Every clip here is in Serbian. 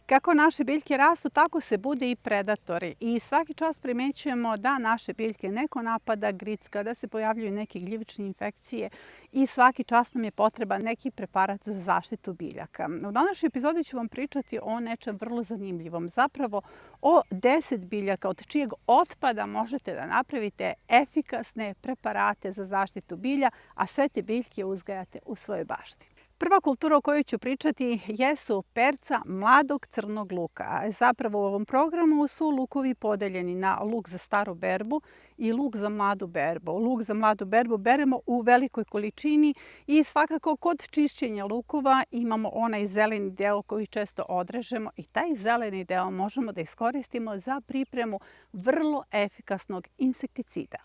Kako naše biljke rastu, tako se bude i predatori. I svaki čas primećujemo da naše biljke neko napada, gricka, da se pojavljuju neke gljivične infekcije i svaki čas nam je potreban neki preparat za zaštitu biljaka. U današnjoj epizodi ću vam pričati o nečem vrlo zanimljivom. Zapravo o 10 biljaka od čijeg otpada možete da napravite efikasne preparate za zaštitu bilja, a sve te biljke uzgajate u svojoj bašti. Prva kultura o kojoj ću pričati jesu perca mladog crnog luka. Zapravo u ovom programu su lukovi podeljeni na luk za staru berbu i luk za mladu berbu. Luk za mladu berbu beremo u velikoj količini i svakako kod čišćenja lukova imamo onaj zeleni deo koji često odrežemo i taj zeleni deo možemo da iskoristimo za pripremu vrlo efikasnog insekticida.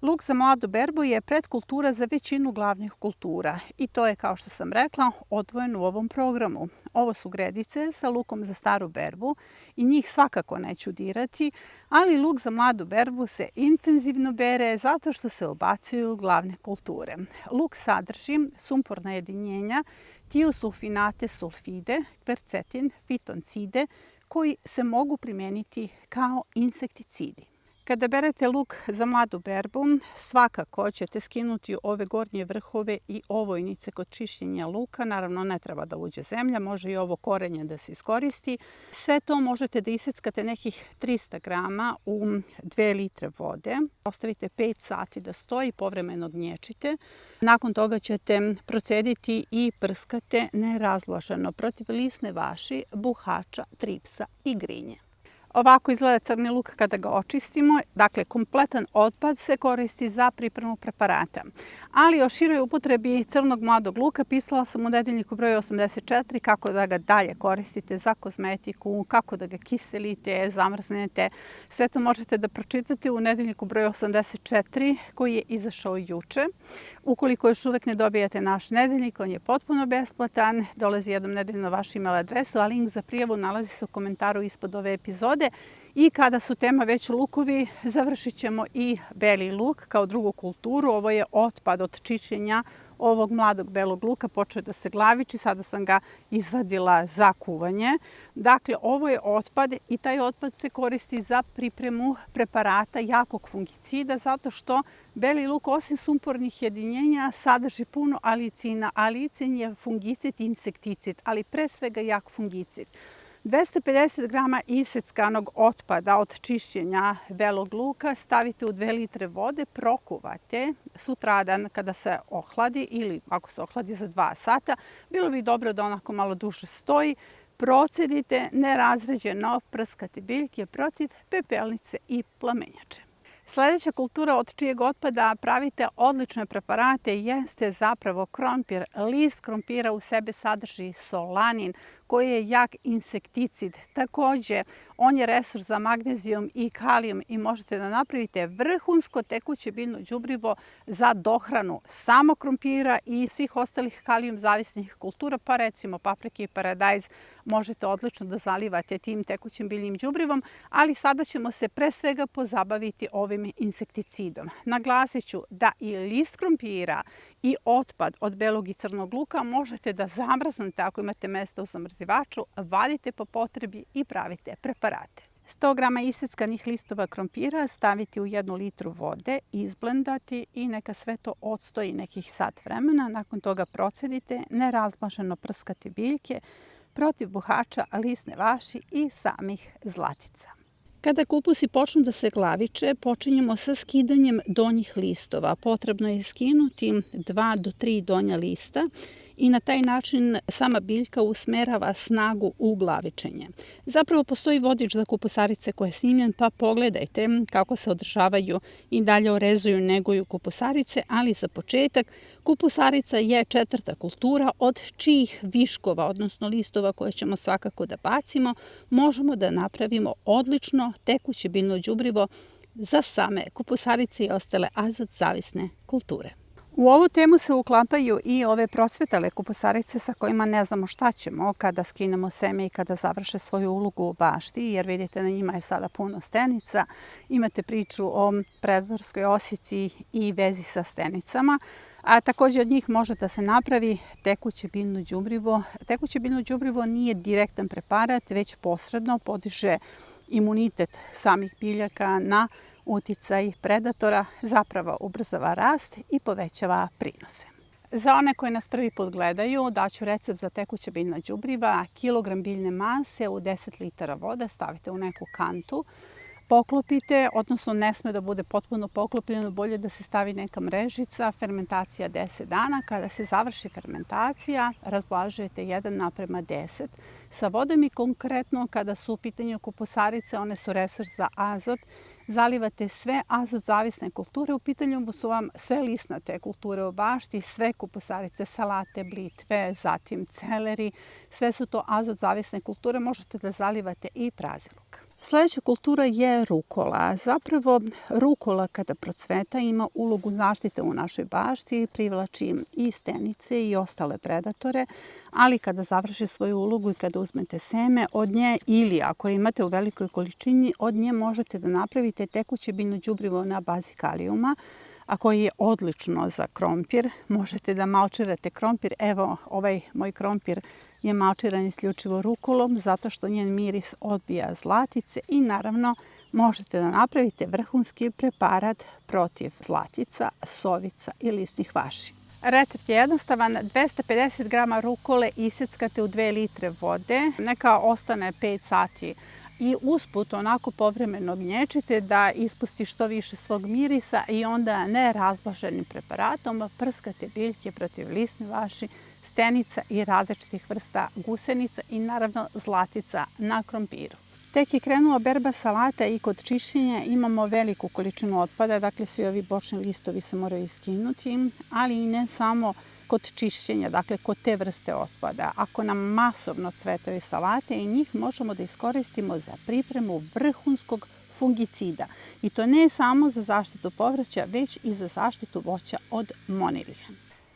Luk za mladu berbu je predkultura za većinu glavnih kultura i to je, kao što sam rekla, odvojeno u ovom programu. Ovo su gredice sa lukom za staru berbu i njih svakako neću dirati, ali luk za mladu berbu se intenzivno bere zato što se ubacuju glavne kulture. Luk sadrži sumporna jedinjenja, tiosulfinate sulfide, kvercetin, fitoncide koji se mogu primijeniti kao insekticidi. Kada berete luk za mladu berbu, svakako ćete skinuti ove gornje vrhove i ovojnice kod čišćenja luka. Naravno, ne treba da uđe zemlja, može i ovo korenje da se iskoristi. Sve to možete da iseckate nekih 300 grama u 2 litre vode. Ostavite 5 sati da stoji, povremeno gnječite. Nakon toga ćete procediti i prskate nerazloženo protiv lisne vaši, buhača, tripsa i grinje. Ovako izgleda crni luk kada ga očistimo. Dakle, kompletan otpad se koristi za pripremu preparata. Ali o široj upotrebi crnog mladog luka pisala sam u nedeljniku broj 84 kako da ga dalje koristite za kozmetiku, kako da ga kiselite, zamrznete. Sve to možete da pročitate u nedeljniku broj 84 koji je izašao juče. Ukoliko još uvek ne dobijate naš nedeljnik, on je potpuno besplatan. Dolazi jednom nedeljno na vašu email adresu, a link za prijavu nalazi se u komentaru ispod ove epizode. I kada su tema već lukovi, završit ćemo i beli luk kao drugu kulturu. Ovo je otpad od čišćenja ovog mladog belog luka, počeo da se glaviči, sada sam ga izvadila za kuvanje. Dakle, ovo je otpad i taj otpad se koristi za pripremu preparata jakog fungicida zato što beli luk osim sumpornih jedinjenja sadrži puno alicina. Alicin je fungicid i insekticid, ali pre svega jak fungicid. 250 grama iseckanog otpada od čišćenja belog luka stavite u 2 litre vode, prokuvate sutradan kada se ohladi ili ako se ohladi za 2 sata. Bilo bi dobro da onako malo duže stoji. Procedite nerazređeno, prskate biljke protiv pepelnice i plamenjače. Sljedeća kultura od čijeg otpada pravite odlične preparate jeste zapravo krompir. List krompira u sebe sadrži solanin koji je jak insekticid. Također, on je resurs za magnezijum i kalijum i možete da napravite vrhunsko tekuće biljno đubrivo za dohranu samog krompira i svih ostalih kalijum zavisnih kultura, pa recimo paprike i paradajz možete odlično da zalivate tim tekućim biljnim đubrivom, ali sada ćemo se pre svega pozabaviti ovim insekticidom. Naglasit ću da i list krompira i otpad od belog i crnog luka možete da zamrznete ako imate mesta u zamrzivaču, vadite po potrebi i pravite preparate. 100 grama iseckanih listova krompira staviti u 1 litru vode, izblendati i neka sve to odstoji nekih sat vremena. Nakon toga procedite, nerazmaženo prskate biljke protiv buhača, lisne vaši i samih zlatica. Kada kupusi počnu da se glaviče, počinjemo sa skidanjem donjih listova. Potrebno je skinuti 2 do 3 donja lista i na taj način sama biljka usmerava snagu u glavičenje. Zapravo postoji vodič za kupusarice koji je snimljen, pa pogledajte kako se održavaju i dalje orezuju, neguju kupusarice, ali za početak kupusarica je 4. kultura od čijih viškova, odnosno listova koje ćemo svakako da bacimo, možemo da napravimo odlično tekuće biljno đubrivo za same kupusarice i ostale azot zavisne kulture. U ovu temu se uklapaju i ove procvetale kupusarice sa kojima ne znamo šta ćemo kada skinemo seme i kada završe svoju ulogu u bašti, jer vidite na njima je sada puno stenica. Imate priču o predatorskoj osici i vezi sa stenicama, a takođe od njih može da se napravi tekuće biljno đubrivo. Tekuće biljno đubrivo nije direktan preparat, već posredno podiže imunitet samih biljaka na uticaj predatora, zapravo ubrzava rast i povećava prinose. Za one koji nas prvi put gledaju, daću recept za tekuće biljna đubriva. Kilogram biljne mase u 10 litara vode stavite u neku kantu, poklopite, odnosno ne sme da bude potpuno poklopljeno, bolje da se stavi neka mrežica, fermentacija 10 dana. Kada se završi fermentacija, razblažujete 1:10 sa vodom i konkretno kada su u pitanju kupusarice, one su resurs za azot. Zalivate sve azot zavisne kulture, u pitanju su vam sve lisnate kulture u bašti, sve kupusarice, salate, blitve, zatim celeri, sve su to azot zavisne kulture, možete da zalivate i praziluk. Sledeća kultura je rukola. Zapravo, rukola kada procveta ima ulogu zaštite u našoj bašti, privlači i stenice i ostale predatore, ali kada završi svoju ulogu i kada uzmete seme od nje ili ako imate u velikoj količini, od nje možete da napravite tekuće biljno đubrivo na bazi kalijuma, a koji je odlično za krompir. Možete da malčirate krompir. Evo, ovaj moj krompir je malčiran isključivo rukolom zato što njen miris odbija zlatice i naravno možete da napravite vrhunski preparat protiv zlatica, sovica i lisnih vaši. Recept je jednostavan. 250 grama rukole iseckate u 2 litre vode. Neka ostane 5 sati i usput onako povremeno gnječite da ispusti što više svog mirisa i onda nerazblaženim preparatom prskate biljke protiv lisne vaši, stenica i različitih vrsta gusenica i naravno zlatica na krompiru. Tek je krenula berba salata i kod čišćenja imamo veliku količinu otpada, dakle svi ovi bočni listovi se moraju iskinuti, ali i ne samo kod čišćenja, dakle kod te vrste otpada. Ako nam masovno cvetaju salate i njih možemo da iskoristimo za pripremu vrhunskog fungicida. I to ne samo za zaštitu povrća, već i za zaštitu voća od monilije.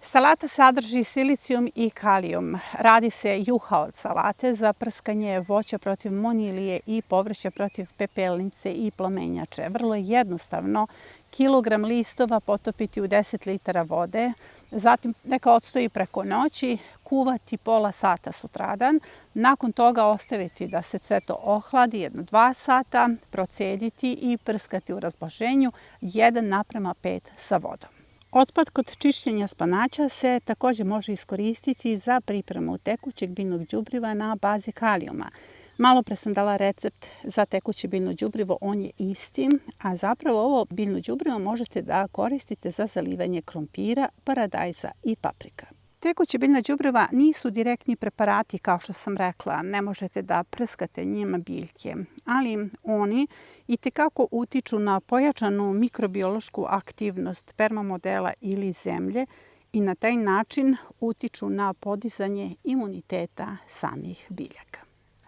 Salata sadrži silicijum i kalijum. Radi se juha od salate za prskanje voća protiv monilije i povrća protiv pepelnice i plamenjače. Vrlo je jednostavno. Kilogram listova potopiti u 10 litara vode, zatim neka odstoji preko noći, kuvati pola sata sutradan. Nakon toga ostaviti da se sve to ohladi 1-2 sata, procediti i prskati u razblaženju 1:5 sa vodom. Otpad kod čišćenja spanaća se takođe može iskoristiti za pripremu tekućeg biljnog đubriva na bazi kalijuma. Malo pre sam dala recept za tekuće biljno đubrivo, on je isti, a zapravo ovo biljno đubrivo možete da koristite za zalivanje krompira, paradajza i paprika. Tekuće biljna đubriva nisu direktni preparati, kao što sam rekla, ne možete da prskate njima biljke, ali oni itekako utiču na pojačanu mikrobiološku aktivnost permamodela ili zemlje i na taj način utiču na podizanje imuniteta samih biljaka.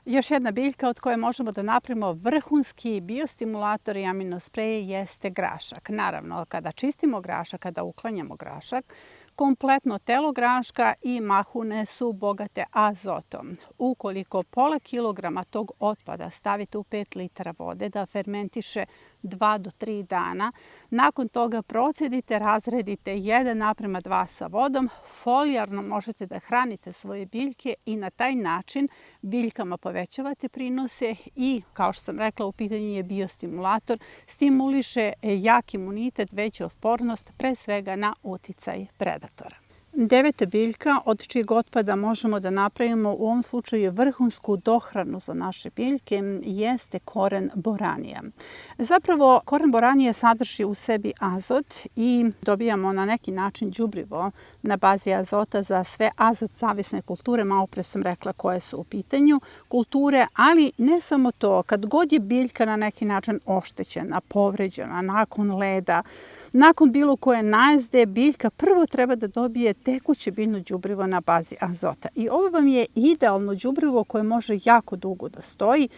Još jedna biljka od koje možemo da napravimo vrhunski biostimulator i aminospreje jeste grašak. Naravno, kada čistimo grašak, kada uklanjamo grašak, kompletno telo graška i mahune su bogate azotom. Ukoliko pola kilograma tog otpada stavite u 5 litara vode da fermentiše 2 do 3 dana, nakon toga procedite, razredite 1:2 sa vodom, folijarno možete da hranite svoje biljke i na taj način biljkama povećavate prinose i, kao što sam rekla, u pitanju je biostimulator, stimuliše jak imunitet, veću otpornost, pre svega na uticaj predatora. 9. biljka od čijeg otpada možemo da napravimo u ovom slučaju vrhunsku dohranu za naše biljke jeste koren boranija. Zapravo, koren boranije sadrži u sebi azot i dobijamo na neki način đubrivo na bazi azota za sve azot zavisne kulture. Malo pre sam rekla koje su u pitanju kulture, ali ne samo to. Kad god je biljka na neki način oštećena, povređena, nakon leda, nakon bilo koje najezde, biljka prvo treba da dobije tekuće biljno đubrivo na bazi azota. I ovo vam je idealno đubrivo koje može jako dugo da stoji.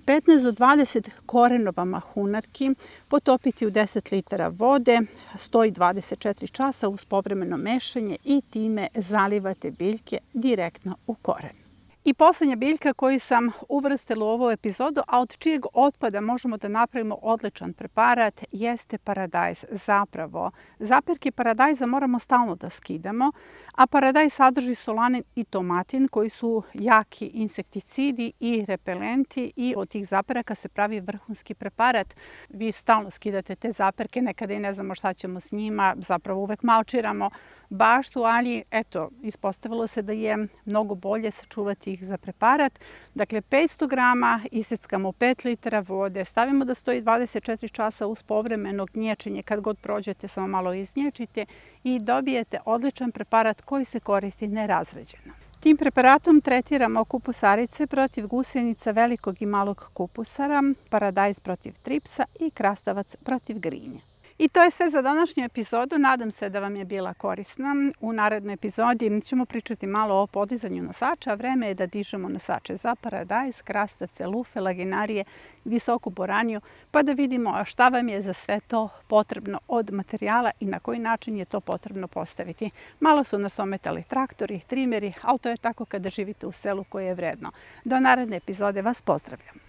15 do 20 korenova mahunarki potopiti u 10 litara vode, stoji 24 časa uz povremeno mešanje i time zalivate biljke direktno u koren. I poslednja biljka koju sam uvrstila u ovu epizodu, a od čijeg otpada možemo da napravimo odličan preparat, jeste paradajz. Zapravo, zaperke paradajza moramo stalno da skidamo, a paradajz sadrži solanin i tomatin koji su jaki insekticidi i repelenti i od tih zaperaka se pravi vrhunski preparat. Vi stalno skidate te zaperke, nekada i ne znamo šta ćemo s njima, zapravo uvek malčiramo baštu, ali eto, ispostavilo se da je mnogo bolje sačuvati ih za preparat. Dakle, 500 grama iseckamo 5 litara vode, stavimo da stoji 24 časa uz povremeno gnječenje, kad god prođete samo malo izgnječite i dobijete odličan preparat koji se koristi nerazređeno. Tim preparatom tretiramo kupusarice protiv gusenica velikog i malog kupusara, paradajz protiv tripsa i krastavac protiv grinje. I to je sve za današnju epizodu. Nadam se da vam je bila korisna. U narednoj epizodi ćemo pričati malo o podizanju nosača. Vreme je da dižemo nosače za paradajz, krastavce, lufe, laginarije, visoku boraniju, pa da vidimo šta vam je za sve to potrebno od materijala i na koji način je to potrebno postaviti. Malo su nas ometali traktori, trimeri, ali to je tako kada živite u selu koje je vredno. Do naredne epizode vas pozdravljam.